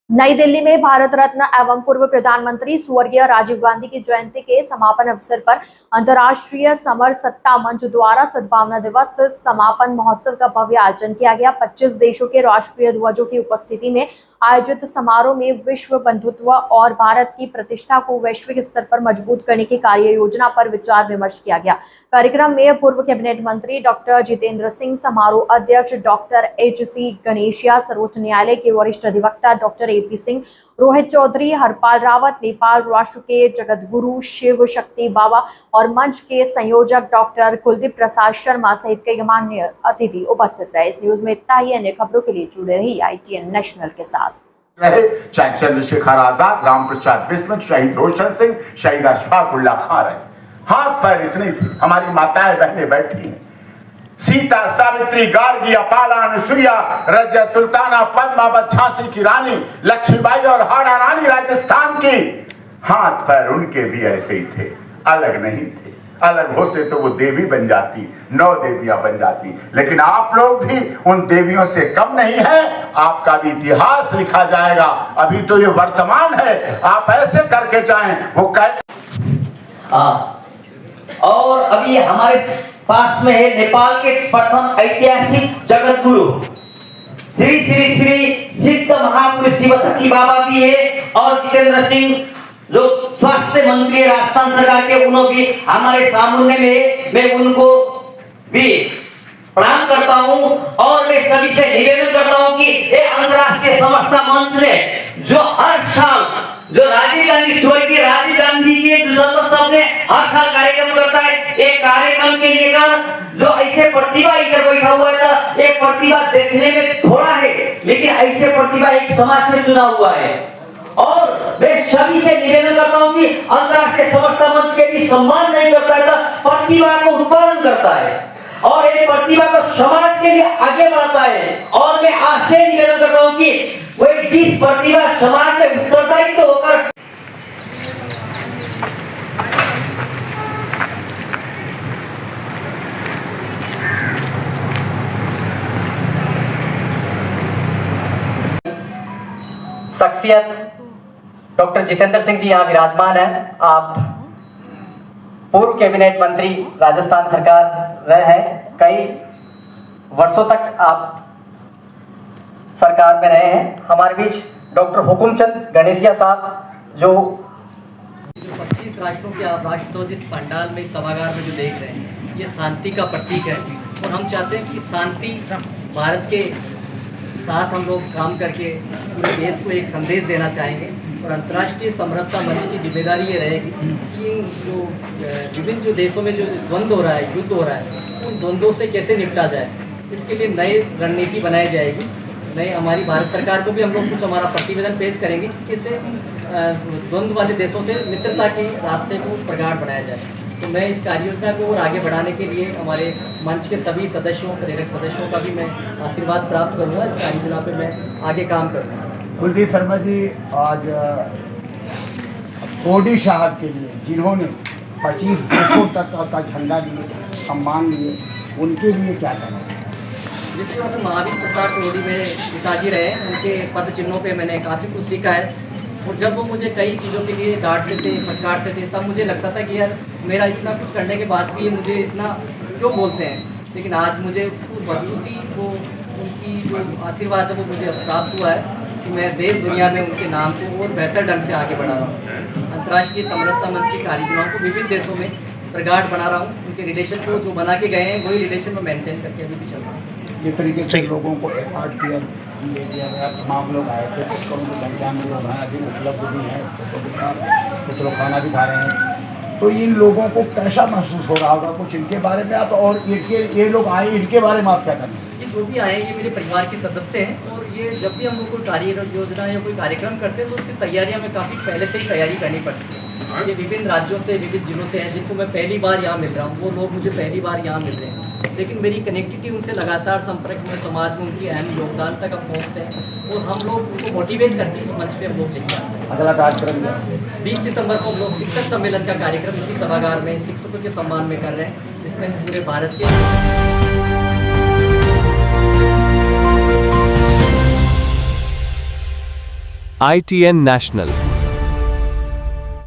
नई दिल्ली में भारत रत्न एवं पूर्व प्रधानमंत्री स्वर्गीय राजीव गांधी की जयंती के समापन अवसर पर अंतर्राष्ट्रीय समर सत्ता मंच द्वारा सद्भावना दिवस समापन महोत्सव का भव्य आयोजन किया गया। 25 देशों के राष्ट्रीय ध्वजों की उपस्थिति में आयोजित समारोह में विश्व बंधुत्व और भारत की प्रतिष्ठा को वैश्विक स्तर पर मजबूत करने की कार्य योजना पर विचार विमर्श किया गया। कार्यक्रम में पूर्व कैबिनेट मंत्री डॉक्टर जितेंद्र सिंह, समारोह अध्यक्ष डॉक्टर एच.सी. गणेशिया, सर्वोच्च न्यायालय के वरिष्ठ अधिवक्ता डॉक्टर ए.पी. सिंह, रोहित चौधरी, हरपाल रावत, नेपाल राष्ट्र के जगतगुरु शिव शक्ति बाबा और मंच के संयोजक डॉक्टर कुलदीप प्रसाद शर्मा सहित कई गणमान्य अतिथि उपस्थित रहे। इस न्यूज में इतना ही। अन्य खबरों के लिए जुड़े रही ITN नेशनल के साथ। चाहे चंद्रशेखर आजाद, राम प्रसाद बिस्मिल, शहीद रोशन सिंह, शहीद अशफाक उल्लाह खां रहे, हाथ पैर इतनी थी। हमारी माताएं बहनें बैठी, सीता, सावित्री, गार्गी, अपाला, अनुसुईया, रजिया सुल्ताना, पद्मावत झांसी की रानी, लक्ष्मीबाई और हाड़ा रानी राजस्थान की, हाथ पैर उनके भी ऐसे ही थे, अलग नहीं थे। अलग होते तो वो देवी बन जाती, 9 देवियां बन जाती। लेकिन आप लोग भी उन देवियों से कम नहीं है, आपका भी इतिहास लिखा जाएगा। अभी तो ये वर्तमान है, आप ऐसे करके जाएं। वो और अभी हमारे पास में है नेपाल के प्रथम ऐतिहासिक जगत गुरु श्री श्री श्री सिद्ध महापुरुष शिव शक्ति बाबा भी है, और जितेंद्र सिंह जो स्वास्थ्य मंत्री राजस्थान सरकार के, उन्होंने भी हमारे सामने में, मैं उनको भी प्रणाम करता हूं। और मैं सभी से निवेदन करता हूं कि ये अंतर्राष्ट्रीय समरसता मंच ने जो हर साल जो राजीव गांधी, स्वर्गीय राजीव गांधी के जन्मोत्सव में हर साल कार्यक्रम करता है, एक कार्यक्रम के लिए जो ऐसे प्रतिभा इधर बैठा हुआ था, एक प्रतिभा देखने में थोड़ा है, लेकिन ऐसे प्रतिभा एक समाज से चुना हुआ है। और मैं सभी से निवेदन करता हूं कि अंतर्राष्ट्रीय समरसता मंच के भी सम्मान नहीं करता है, प्रतिभा को उत्पादन करता है और एक प्रतिभा को समाज के लिए आगे बढ़ाता है। और मैं आज से निवेदन करता हूं कि वही जिस प्रतिभा समाज में उत्तरदायित्व होकर शख्सियत डॉक्टर जितेंद्र सिंह जी यहाँ विराजमान हैं। आप पूर्व कैबिनेट मंत्री राजस्थान सरकार रहे हैं, कई वर्षों तक आप सरकार में रहे हैं। हमारे बीच डॉक्टर हुकुमचंद गणेशिया साहब, जो 25 राष्ट्रों के आप राष्ट्रध्वज इस पंडाल में, इस सभागार में जो देख रहे हैं, ये शांति का प्रतीक है। और हम चाहते हैं कि शांति, भारत के साथ हम लोग काम करके पूरे देश को एक संदेश देना चाहेंगे। और अंतर्राष्ट्रीय समरसता मंच की जिम्मेदारी ये रहेगी कि जो विभिन्न जो देशों में जो द्वंद्व हो रहा है, युद्ध हो रहा है, उन द्वंद्वों से कैसे निपटा जाए, इसके लिए नई रणनीति बनाई जाएगी। नई हमारी भारत सरकार को भी हम लोग कुछ हमारा प्रतिवेदन पेश करेंगे कि कैसे द्वंद्व वाले देशों से मित्रता के रास्ते को प्रगाढ़ बनाया जाए। तो मैं इस कार्य योजना को और आगे बढ़ाने के लिए हमारे मंच के सभी सदस्यों, प्रेरक सदस्यों का भी मैं आशीर्वाद प्राप्त करूँगा। इस कार्य योजना पर मैं आगे काम करूँगा। कुलदीप शर्मा जी, आज कोडी साहब के लिए जिन्होंने 25 देशों तक का झंडा लिए, सम्मान लिए, उनके लिए क्या समझ? जिसके बाद महावीर प्रसाद टोडी मेरे पिताजी रहे, उनके पद चिन्हों पे मैंने काफ़ी कुछ सीखा है। और जब वो मुझे कई चीज़ों के लिए डांटते थे, फटकारते थे, तब मुझे लगता था कि यार मेरा इतना कुछ करने के बाद भी ये मुझे इतना क्यों बोलते हैं। लेकिन आज मुझे मजबूती, वो उनकी जो आशीर्वाद है वो मुझे प्राप्त हुआ है कि मैं देश दुनिया में उनके नाम को और बेहतर ढंग से आगे बढ़ा रहा हूँ। अंतर्राष्ट्रीय समरसता मंच की कार्ययोजनाओं को विभिन्न देशों में प्रगाढ़ बना रहा हूँ। उनके रिलेशन को जो बना के गए हैं, वही रिलेशन में मेंटेन करके अभी भी चल रहा हूँ। जिस तरीके से लोगों को अवार्ड दिया ले दिया गया, तमाम लोग आए थे, कुछ करोड़ की संख्या में लोग हैं, अभी उपलब्ध भी हैं, कुछ लोग खाना भी खा रहे हैं। तो इन लोगों को कैसा महसूस हो रहा होगा? कुछ इनके बारे में आप, और ये लोग आए, इनके बारे में आप क्या करें? ये जो भी आए, ये मेरे परिवार के सदस्य हैं। और ये जब भी हम लोग कोई कार्य योजना या कोई कार्यक्रम करते हैं तो उसकी तैयारियां में काफ़ी पहले से ही तैयारी करनी पड़ती है। ये विभिन्न राज्यों से, विभिन्न जिलों से हैं, जिनको मैं पहली बार यहाँ मिल रहा हूँ, वो लोग मुझे पहली बार यहाँ मिल रहे हैं। लेकिन मेरी कनेक्टिविटी उनसे लगातार संपर्क में, समाज में उनकी अहम योगदान तक अब पहुँचते हैं और हम लोग उनको मोटिवेट करके इस मंच पे हम लोग लेके आते हैं। अगला कार्यक्रम 20 सितंबर को हम लोग शिक्षक सम्मेलन का कार्यक्रम इसी सभागार में शिक्षकों के सम्मान में कर रहे हैं, जिसमें पूरे भारत के ITN National।